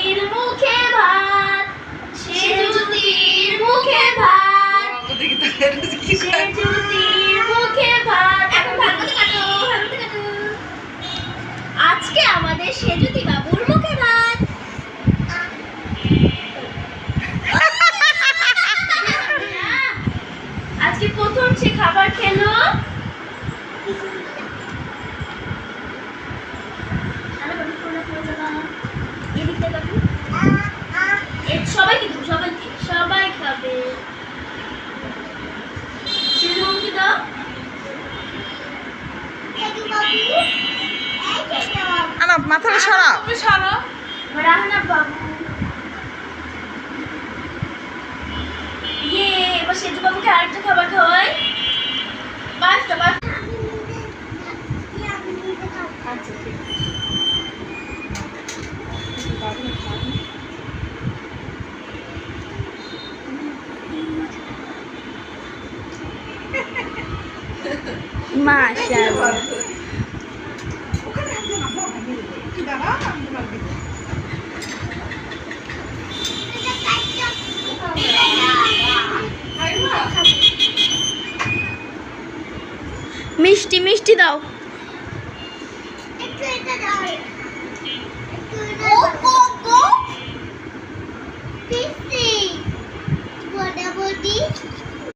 জুতির মুখে ভাত, সে জুতির মুখে ভাত, সে জুতির মুখে ভাত। এখন ভাত কাটো, ভাত কাটো। আজকে আমাদের সেজুতি বাবুর মুখে ভাত। আজকে প্রথম সে খাবার খেলো। সবাইকে দেবো, সবাইকে, সবাই খাবে। সেজুমুখী দাও। আনা মাথাটা সরাও। তুমি সরো। রাহানা বাবু। ইয়ে, এবার সেজু বাবুকে আরেকটা খাবার খাওয়াই। পাঁচটা। আচ্ছা ঠিক আছে। মাশাআল্লাহ। মিষ্টি মিষ্টি দাও।